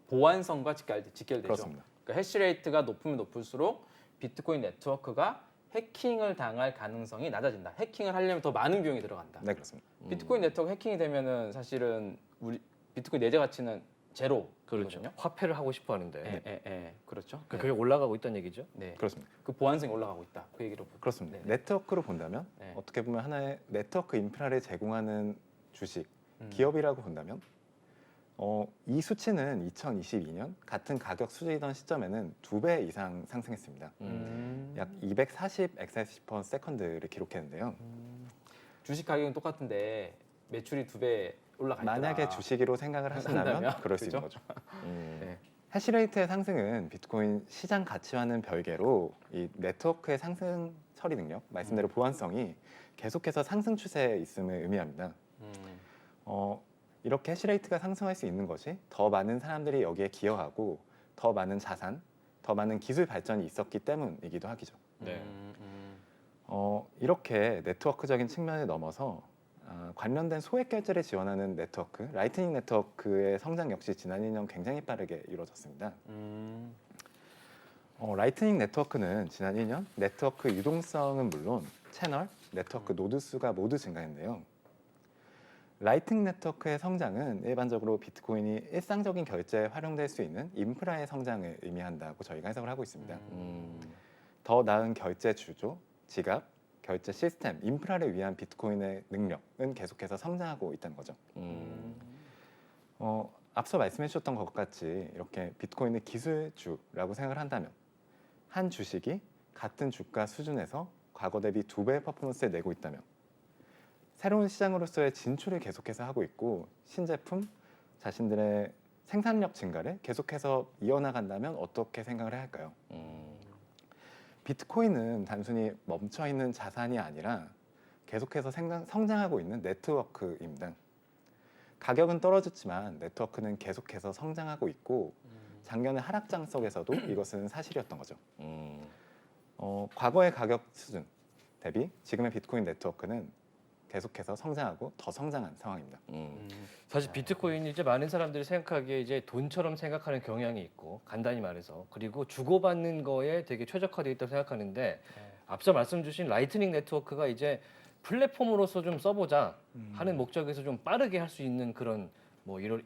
보안성과 직결되죠. 그렇습니다. 그러니까 해시레이트가 높으면 높을수록 비트코인 네트워크가 해킹을 당할 가능성이 낮아진다. 해킹을 하려면 더 많은 비용이 들어간다. 네, 그렇습니다. 비트코인 네트워크 해킹이 되면은 사실은 우리 비트코인 내재 가치는 제로. 그렇죠. 화폐를 하고 싶어 하는데 그렇죠. 그게 올라가고 있다는 얘기죠. 네. 그렇습니다. 그 보안성이 올라가고 있다. 그 얘기로 그렇습니다. 네. 네트워크로 본다면 네. 어떻게 보면 하나의 네트워크 인프라를 제공하는 주식, 음. 기업이라고 본다면 이 수치는 2022년 같은 가격 수준이던 시점에는 2배 이상 상승했습니다. 약 240 엑사이시 퍼 세컨드를 기록했는데요. 주식 가격은 똑같은데 매출이 2배 올라가 있다. 만약에 주식으로 생각을 하신다면 한다면? 그럴 수 있는 그죠? 거죠. 네. 해시레이트의 상승은 비트코인 시장 가치와는 별개로 이 네트워크의 상승 처리 능력, 말씀대로 보안성이 계속해서 상승 추세에 있음을 의미합니다. 이렇게 해시레이트가 상승할 수 있는 것이 더 많은 사람들이 여기에 기여하고 더 많은 자산, 더 많은 기술 발전이 있었기 때문이기도 하기죠. 네. 이렇게 네트워크적인 측면을 넘어서 관련된 소액 결제를 지원하는 네트워크, 라이트닝 네트워크의 성장 역시 지난 2년 굉장히 빠르게 이루어졌습니다. 라이트닝 네트워크는 지난 1년 네트워크 유동성은 물론 채널, 네트워크 노드 수가 모두 증가했는데요. 라이트닝 네트워크의 성장은 일반적으로 비트코인이 일상적인 결제에 활용될 수 있는 인프라의 성장을 의미한다고 저희가 해석을 하고 있습니다. 더 나은 결제 주조, 지갑, 결제 시스템, 인프라를 위한 비트코인의 능력은 계속해서 성장하고 있다는 거죠. 앞서 말씀해 주셨던 것 같이 이렇게 비트코인의 기술주라고 생각을 한다면 한 주식이 같은 주가 수준에서 과거 대비 2배의 퍼포먼스를 내고 있다면 새로운 시장으로서의 진출을 계속해서 하고 있고 신제품, 자신들의 생산력 증가를 계속해서 이어나간다면 어떻게 생각을 해야 할까요? 비트코인은 단순히 멈춰있는 자산이 아니라 계속해서 성장하고 있는 네트워크입니다. 가격은 떨어졌지만 네트워크는 계속해서 성장하고 있고 작년의 하락장 속에서도 이것은 사실이었던 거죠. 과거의 가격 수준 대비 지금의 비트코인 네트워크는 계속해서 성장하고 더 성장한 상황입니다. 사실 비트코인이 이제 많은 사람들이 생각하기에 이제 돈처럼 생각하는 경향이 있고 간단히 말해서 그리고 주고받는 거에 되게 최적화되어 있다고 생각하는데 앞서 말씀 주신 라이트닝 네트워크가 이제 플랫폼으로서 좀 써보자 하는 목적에서 좀 빠르게 할 수 있는 그런 뭐 이런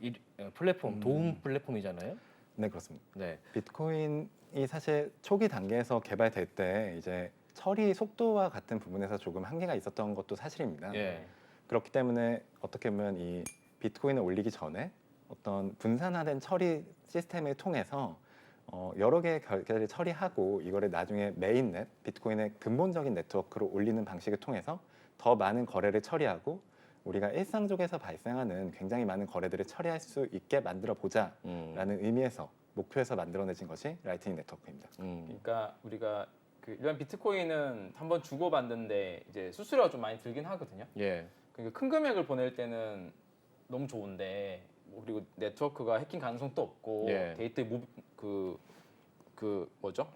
플랫폼 도움 플랫폼이잖아요. 네, 그렇습니다. 네. 비트코인이 사실 초기 단계에서 개발될 때 이제 처리 속도와 같은 부분에서 조금 한계가 있었던 것도 사실입니다. 예. 그렇기 때문에 어떻게 보면 이 비트코인을 올리기 전에 어떤 분산화된 처리 시스템을 통해서 여러 개의 결제를 처리하고 이거를 나중에 메인넷, 비트코인의 근본적인 네트워크로 올리는 방식을 통해서 더 많은 거래를 처리하고 우리가 일상적에서 발생하는 굉장히 많은 거래들을 처리할 수 있게 만들어 보자라는 의미에서 목표에서 만들어내진 것이 라이트닝 네트워크입니다. 그러니까 우리가 그 일반 비트코인은 한번 주고 받는데 이제 수수료가 좀 많이 들긴 하거든요. 예. 그러니까 큰 금액을 보낼 때는 너무 좋은데 그리고 네트워크가 해킹 가능성도 없고 예. 데이터의 뭐죠?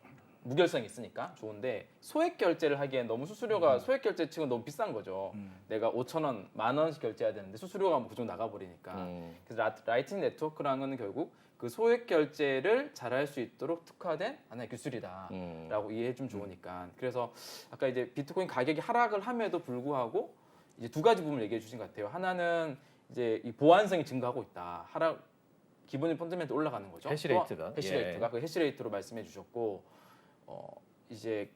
무결성이 있으니까 좋은데 소액 결제를 하기엔 너무 수수료가 소액 결제 측은 너무 비싼 거죠. 내가 5,000원, 10,000원씩 결제해야 되는데 수수료가 뭐 그 정도 나가버리니까. 그래서 라이트닝 네트워크랑은 결국 그 소액 결제를 잘할 수 있도록 특화된 하나의 기술이다라고 이해해 주면 좋으니까. 그래서 아까 이제 비트코인 가격이 하락을 함에도 불구하고 이제 두 가지 부분을 얘기해 주신 것 같아요. 하나는 이제 이 보안성이 증가하고 있다. 기본적인 펀더멘트 올라가는 거죠. 해시레이트가. 해시레이트가 그 해시레이트로 말씀해 주셨고 이제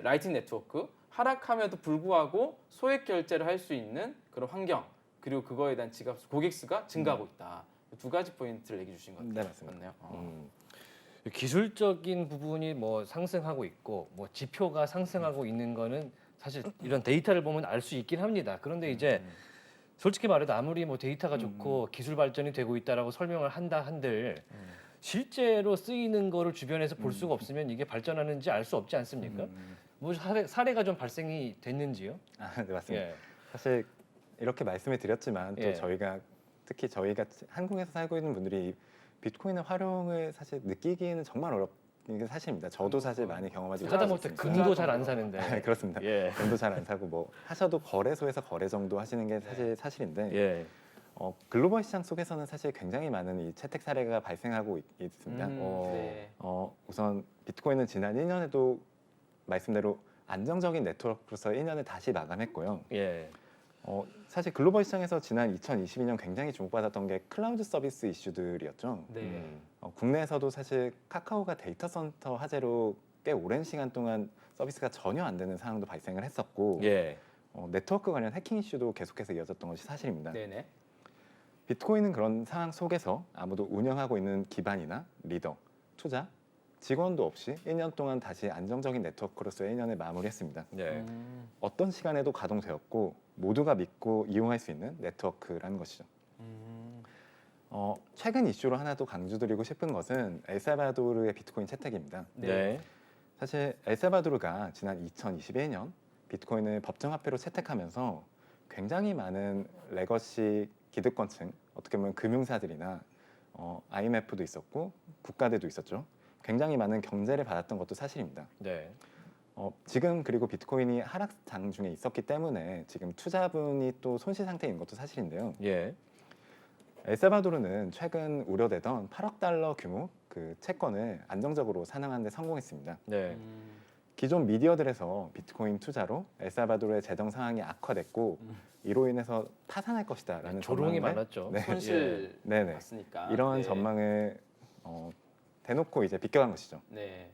라이팅 네트워크 하락함에도 불구하고 소액 결제를 할 수 있는 그런 환경 그리고 그거에 대한 지갑 고객 수가 증가하고 있다. 두 가지 포인트를 얘기해 주신 것 같아요. 네, 맞습니다. 맞나요? 기술적인 부분이 뭐 상승하고 있고 뭐 지표가 상승하고 있는 거는 사실 이런 데이터를 보면 알 수 있긴 합니다. 그런데 이제 솔직히 말해도 아무리 뭐 데이터가 좋고 기술 발전이 되고 있다라고 설명을 한다 한들 실제로 쓰이는 거를 주변에서 볼 수가 없으면 이게 발전하는지 알 수 없지 않습니까? 뭐 사례가 좀 발생이 됐는지요? 네, 맞습니다. 예. 사실 이렇게 말씀을 드렸지만 또 예. 특히 저희가 한국에서 살고 있는 분들이 이 비트코인의 활용을 사실 느끼기에는 정말 어렵은 게 사실입니다. 저도 사실 많이 경험하지 하다못해 못했습니다. 금도 잘 안 사는데. 네, 그렇습니다. 예. 돈도 잘 안 사고 뭐 하셔도 거래소에서 거래 정도 하시는 게 사실인데 예. 글로벌 시장 속에서는 사실 굉장히 많은 이 채택 사례가 발생하고 있습니다. 네. 우선 비트코인은 지난 1년에도 말씀대로 안정적인 네트워크로서 1년을 다시 마감했고요. 예. 사실 글로벌 시장에서 지난 2022년 굉장히 주목받았던 게 클라우드 서비스 이슈들이었죠. 네. 국내에서도 사실 카카오가 데이터 센터 화재로 꽤 오랜 시간 동안 서비스가 전혀 안 되는 상황도 발생을 했었고 예. 네트워크 관련 해킹 이슈도 계속해서 이어졌던 것이 사실입니다. 네네. 비트코인은 그런 상황 속에서 아무도 운영하고 있는 기반이나 리더, 투자, 직원도 없이 1년 동안 다시 안정적인 네트워크로서의 1년을 마무리했습니다. 네. 어떤 시간에도 가동되었고 모두가 믿고 이용할 수 있는 네트워크라는 것이죠. 최근 이슈로 하나 또 강조드리고 싶은 것은 엘살바도르의 비트코인 채택입니다. 네. 사실 엘살바도르가 지난 2021년 비트코인을 법정화폐로 채택하면서 굉장히 많은 레거시 기득권층, 어떻게 보면 금융사들이나 IMF도 있었고 국가들도 있었죠. 굉장히 많은 경제를 받았던 것도 사실입니다. 네. 지금 그리고 비트코인이 하락장 중에 있었기 때문에 지금 투자분이 또 손실 상태인 것도 사실인데요. 예. 엘살바도르는 최근 우려되던 8억 달러 규모 그 채권을 안정적으로 산행하는 데 성공했습니다. 네. 기존 미디어들에서 비트코인 투자로 엘살바도르의 재정 상황이 악화됐고 이로 인해서 파산할 것이다라는 조롱이 전망을 많았죠. 네. 손실 네네. 봤으니까. 이러한 네. 전망을 대놓고 이제 비껴간 것이죠. 네.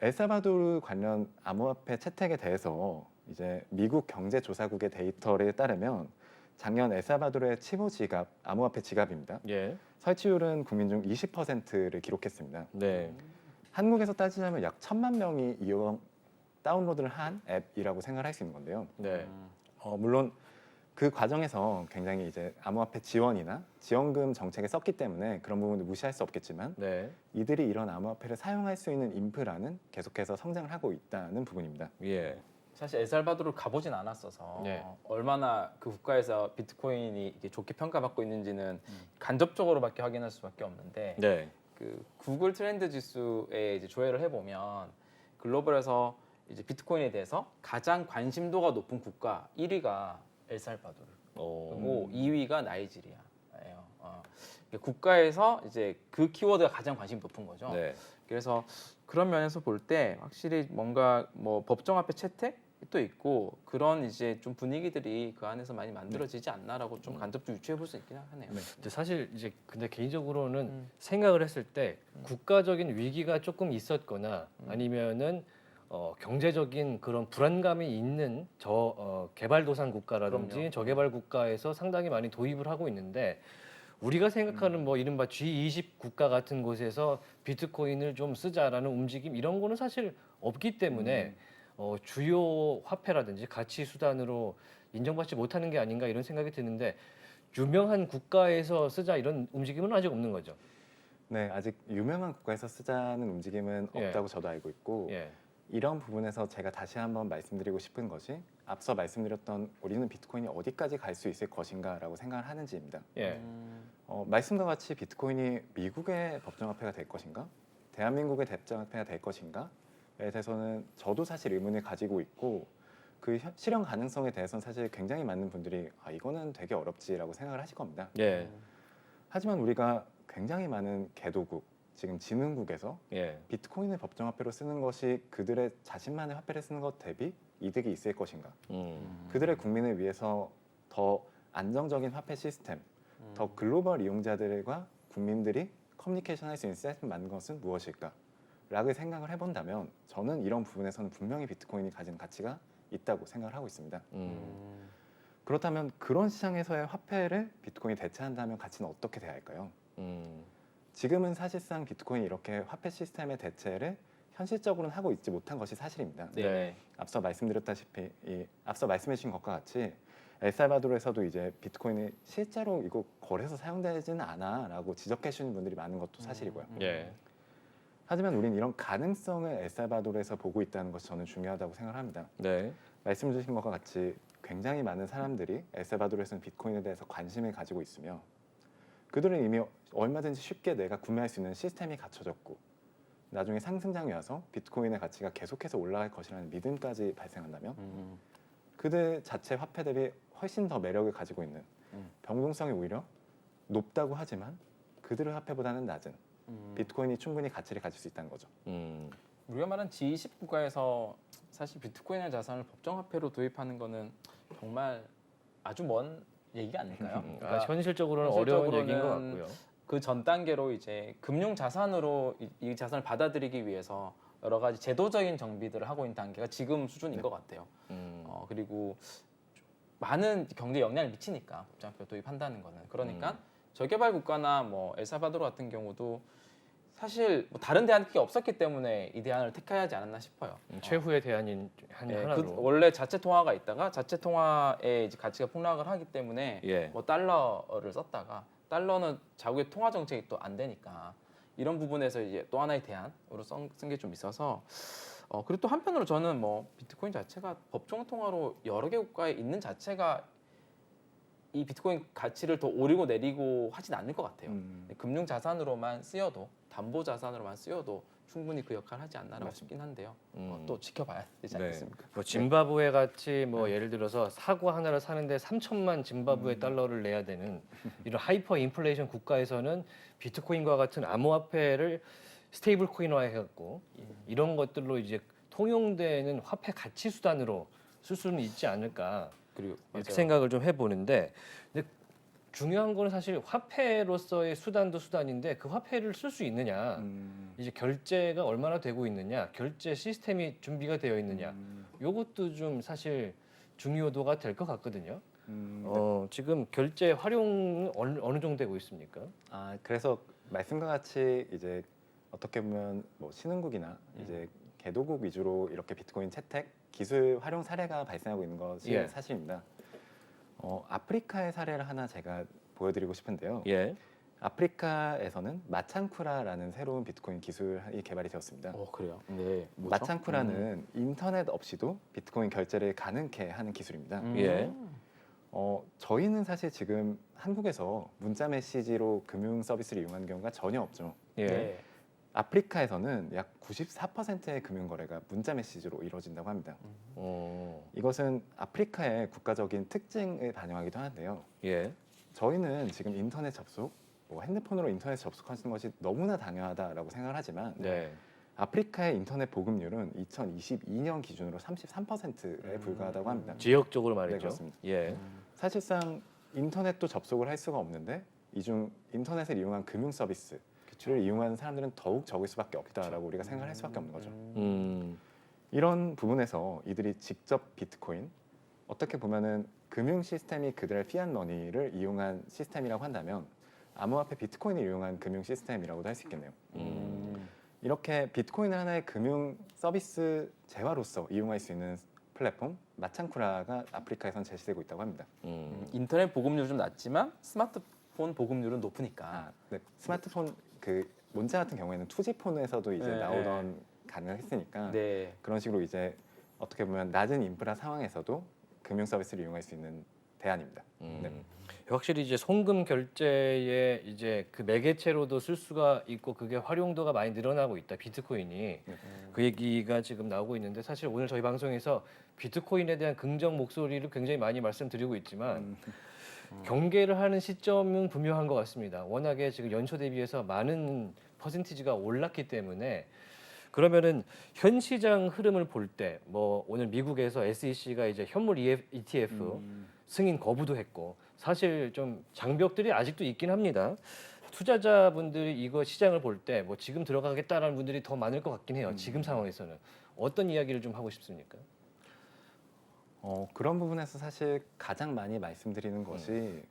엘살바도르 관련 암호화폐 채택에 대해서 이제 미국 경제조사국의 데이터에 따르면 작년 엘살바도르의 치보 지갑, 암호화폐 지갑입니다. 예. 설치율은 국민 중 20%를 기록했습니다. 네. 한국에서 따지자면 약 1,000만 명이 다운로드를 한 앱이라고 생각할 수 있는 건데요. 네. 물론 그 과정에서 굉장히 이제 암호화폐 지원이나 지원금 정책을 썼기 때문에 그런 부분을 무시할 수 없겠지만 네. 이들이 이런 암호화폐를 사용할 수 있는 인프라는 계속해서 성장을 하고 있다는 부분입니다. 예. 사실 엘살바도르 가보진 않았어서 네. 얼마나 그 국가에서 비트코인이 이게 좋게 평가받고 있는지는 간접적으로밖에 확인할 수밖에 없는데 네. 그 구글 트렌드 지수에 이제 조회를 해보면 글로벌에서 이제 비트코인에 대해서 가장 관심도가 높은 국가 1위가 엘살바도르, 그리고 2위가 나이지리아예요. 국가에서 이제 그 키워드가 가장 관심 높은 거죠. 네. 그래서 그런 면에서 볼 때 확실히 뭔가 뭐 법정화폐 채택도 있고 그런 이제 좀 분위기들이 그 안에서 많이 만들어지지 않나라고 좀 간접적으로 유추해 볼 수 있긴 하네요. 근데 사실 이제 근데 개인적으로는 생각을 했을 때 국가적인 위기가 조금 있었거나 아니면은 경제적인 그런 불안감이 있는 개발도상 국가라든지 그럼요. 저개발 국가에서 상당히 많이 도입을 하고 있는데 우리가 생각하는 뭐 이른바 G20 국가 같은 곳에서 비트코인을 좀 쓰자라는 움직임 이런 거는 사실 없기 때문에 주요 화폐라든지 가치 수단으로 인정받지 못하는 게 아닌가 이런 생각이 드는데 유명한 국가에서 쓰자 이런 움직임은 아직 없는 거죠. 네, 아직 유명한 국가에서 쓰자는 움직임은 예. 없다고 저도 알고 있고 예. 이런 부분에서 제가 다시 한번 말씀드리고 싶은 것이 앞서 말씀드렸던 우리는 비트코인이 어디까지 갈 수 있을 것인가라고 생각을 하는지입니다. 예. 말씀과 같이 비트코인이 미국의 법정화폐가 될 것인가, 대한민국의 법정화폐가 될 것인가에 대해서는 저도 사실 의문을 가지고 있고 그 실현 가능성에 대해서는 사실 굉장히 많은 분들이 이거는 되게 어렵지라고 생각을 하실 겁니다. 예. 하지만 우리가 굉장히 많은 개도국, 지금 지능국에서 예. 비트코인을 법정화폐로 쓰는 것이 그들의 자신만의 화폐를 쓰는 것 대비 이득이 있을 것인가? 그들의 국민을 위해서 더 안정적인 화폐 시스템, 더 글로벌 이용자들과 국민들이 커뮤니케이션 할 수 있는 시스템을 만든 것은 무엇일까? 라고 생각을 해본다면 저는 이런 부분에서는 분명히 비트코인이 가진 가치가 있다고 생각을 하고 있습니다. 그렇다면 그런 시장에서의 화폐를 비트코인이 대체한다면 가치는 어떻게 돼야 할까요? 지금은 사실상 비트코인이 이렇게 화폐 시스템의 대체를 현실적으로는 하고 있지 못한 것이 사실입니다. 네. 앞서 말씀드렸다시피 앞서 말씀해 주신 것과 같이 엘살바도르에서도 이제 비트코인이 실제로 이거 거래소 사용되지는 않아라고 지적해 주시는 분들이 많은 것도 사실이고요. 예. 하지만 우리는 이런 가능성을 엘살바도르에서 보고 있다는 것이 저는 중요하다고 생각합니다. 네. 말씀 주신 것과 같이 굉장히 많은 사람들이 엘살바도르에서는 비트코인에 대해서 관심을 가지고 있으며 그들은 이미 얼마든지 쉽게 내가 구매할 수 있는 시스템이 갖춰졌고 나중에 상승장이 와서 비트코인의 가치가 계속해서 올라갈 것이라는 믿음까지 발생한다면 그들 자체 화폐들이 훨씬 더 매력을 가지고 있는 변동성이 오히려 높다고 하지만 그들의 화폐보다는 낮은 비트코인이 충분히 가치를 가질 수 있다는 거죠. 우리가 말한 G20 국가에서 사실 비트코인의 자산을 법정화폐로 도입하는 거는 정말 아주 먼 얘기가 아닐까요? 그러니까 현실적으로는 어려운 얘기인 것 현실적으로는 같고요. 그 전 단계로 이제 금융 자산으로 이 자산을 받아들이기 위해서 여러 가지 제도적인 정비들을 하고 있는 단계가 지금 수준인 것 같아요. 그리고 많은 경제 영향을 미치니까 법정화폐 도입한다는 거는 그러니까 저개발 국가나 뭐 엘살바도르 같은 경우도 사실 뭐 다른 대안이 없었기 때문에 이 대안을 택해야 하지 않았나 싶어요. 최후의 대안인 하나로. 그 원래 자체 통화가 있다가 자체 통화의 이제 가치가 폭락을 하기 때문에 예. 뭐 달러를 썼다가 달러는 자국의 통화 정책이 또 안 되니까 이런 부분에서 이제 또 하나의 대안으로 쓴 게 좀 있어서 그리고 또 한편으로 저는 뭐 비트코인 자체가 법정 통화로 여러 개 국가에 있는 자체가 이 비트코인 가치를 더 오르고 내리고 하진 않을 것 같아요. 금융 자산으로만 쓰여도 담보 자산으로만 쓰여도 충분히 그 역할을 하지 않나라고 싶긴 한데요. 또 지켜봐야 되지 않겠습니까? 뭐 짐바브웨 같이 뭐 예를 들어서 사과 하나를 사는데 3천만 짐바브웨 달러를 내야 되는 이런 하이퍼 인플레이션 국가에서는 비트코인과 같은 암호화폐를 스테이블 코인화 해갖고 이런 것들로 이제 통용되는 화폐 가치 수단으로 쓸 수는 있지 않을까 그리고 이렇게 맞아요. 생각을 좀 해보는데 근데 중요한 거는 사실 화폐로서의 수단도 수단인데 그 화폐를 쓸 수 있느냐 이제 결제가 얼마나 되고 있느냐 결제 시스템이 준비가 되어 있느냐 요것도 좀 사실 중요도가 될 것 같거든요. 지금 결제 활용은 어느 정도 되고 있습니까? 그래서 말씀과 같이 이제 어떻게 보면 뭐 신흥국이나 이제 개도국 위주로 이렇게 비트코인 채택 기술 활용 사례가 발생하고 있는 것이 예. 사실입니다. 아프리카의 사례를 하나 제가 보여드리고 싶은데요. 예. 아프리카에서는 마찬쿠라라는 새로운 비트코인 기술이 개발이 되었습니다. 그래요. 네. 뭐죠? 마찬쿠라는 인터넷 없이도 비트코인 결제를 가능케 하는 기술입니다. 예. 저희는 사실 지금 한국에서 문자 메시지로 금융 서비스를 이용하는 경우가 전혀 없죠. 예. 네. 아프리카에서는 약 94%의 금융 거래가 문자 메시지로 이루어진다고 합니다. 이것은 아프리카의 국가적인 특징을 반영하기도 하는데요. 예. 저희는 지금 인터넷 접속, 뭐 핸드폰으로 인터넷 접속하시는 것이 너무나 당연하다라고 생각을 하지만 네. 아프리카의 인터넷 보급률은 2022년 기준으로 33%에 불과하다고 합니다. 지역적으로 네, 말이죠. 그렇습니다. 예. 사실상 인터넷도 접속을 할 수가 없는데 이중 인터넷을 이용한 금융 서비스를 이용하는 사람들은 더욱 적을 수밖에 없다라고 우리가 생각할 수밖에 없는 거죠. 이런 부분에서 이들이 직접 비트코인 어떻게 보면은 금융 시스템이 그들의 피앗 머니를 이용한 시스템이라고 한다면 암호화폐 비트코인을 이용한 금융 시스템이라고도 할 수 있겠네요. 이렇게 비트코인을 하나의 금융 서비스 재화로서 이용할 수 있는 플랫폼 마찬쿠라가 아프리카에선 제시되고 있다고 합니다. 인터넷 보급률 좀 낮지만 스마트폰 보급률은 높으니까. 네. 스마트폰 그 문자 같은 경우에는 투지폰에서도 이제 네, 나오던 가능했으니까 네. 그런 식으로 이제 어떻게 보면 낮은 인프라 상황에서도 금융 서비스를 이용할 수 있는 대안입니다. 네. 확실히 이제 송금 결제에 이제 그 매개체로도 쓸 수가 있고 그게 활용도가 많이 늘어나고 있다. 비트코인이 그 얘기가 지금 나오고 있는데 사실 오늘 저희 방송에서 비트코인에 대한 긍정 목소리를 굉장히 많이 말씀드리고 있지만 경계를 하는 시점은 분명한 것 같습니다. 워낙에 지금 연초 대비해서 많은 퍼센티지가 올랐기 때문에 그러면은 현 시장 흐름을 볼 때 뭐 오늘 미국에서 SEC가 이제 현물 ETF 승인 거부도 했고 사실 좀 장벽들이 아직도 있긴 합니다. 투자자분들이 이거 시장을 볼 때 뭐 지금 들어가겠다라는 분들이 더 많을 것 같긴 해요. 지금 상황에서는 어떤 이야기를 좀 하고 싶습니까? 그런 부분에서 사실 가장 많이 말씀드리는 것이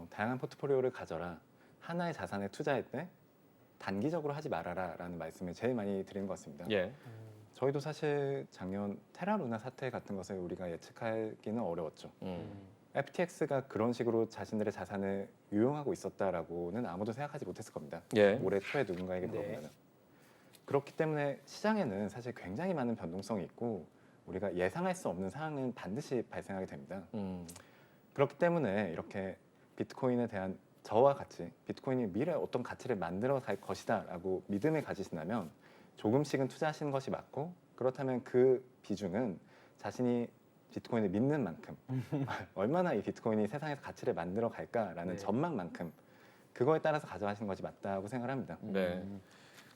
다양한 포트폴리오를 가져라. 하나의 자산에 투자할 때 단기적으로 하지 말아라라는 말씀을 제일 많이 드리는 것 같습니다. 예. 저희도 사실 작년 테라루나 사태 같은 것을 우리가 예측하기는 어려웠죠. FTX가 그런 식으로 자신들의 자산을 유용하고 있었다라고는 아무도 생각하지 못했을 겁니다. 예. 올해 초에 누군가에게 네. 물어보면. 그렇기 때문에 시장에는 사실 굉장히 많은 변동성이 있고 우리가 예상할 수 없는 상황은 반드시 발생하게 됩니다. 그렇기 때문에 이렇게 비트코인에 대한 저와 같이 비트코인이 미래에 어떤 가치를 만들어 갈 것이다라고 믿음을 가지신다면 조금씩은 투자하시는 것이 맞고, 그렇다면 그 비중은 자신이 비트코인을 믿는 만큼 얼마나 이 비트코인이 세상에서 가치를 만들어 갈까라는 네. 전망만큼 그거에 따라서 가져가시는 것이 맞다고 생각합니다. 네.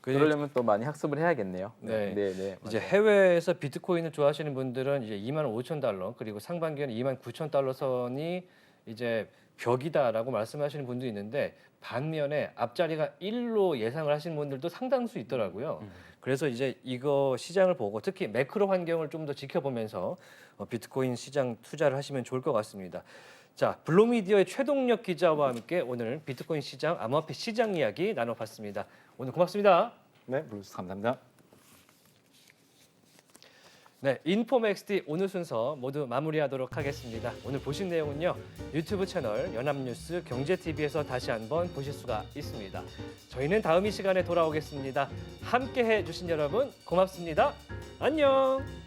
그러려면 또 많이 학습을 해야겠네요. 네. 네. 이제 맞아요. 해외에서 비트코인을 좋아하시는 분들은 이제 25,000달러 그리고 상반기에는 29,000달러 선이 이제 벽이다라고 말씀하시는 분도 있는데, 반면에 앞자리가 1로 예상을 하시는 분들도 상당수 있더라고요. 그래서 이제 이거 시장을 보고 특히 매크로 환경을 좀 더 지켜보면서 비트코인 시장 투자를 하시면 좋을 것 같습니다. 자, 블루미디어의 최동력 기자와 함께 오늘 비트코인 시장, 암호화폐 시장 이야기 나눠봤습니다. 오늘 고맙습니다. 네, 블루스 감사합니다. 네, 인포맥스디 오늘 순서 모두 마무리하도록 하겠습니다. 오늘 보신 내용은요, 유튜브 채널 연합뉴스 경제TV에서 다시 한번 보실 수가 있습니다. 저희는 다음 이 시간에 돌아오겠습니다. 함께해 주신 여러분 고맙습니다. 안녕.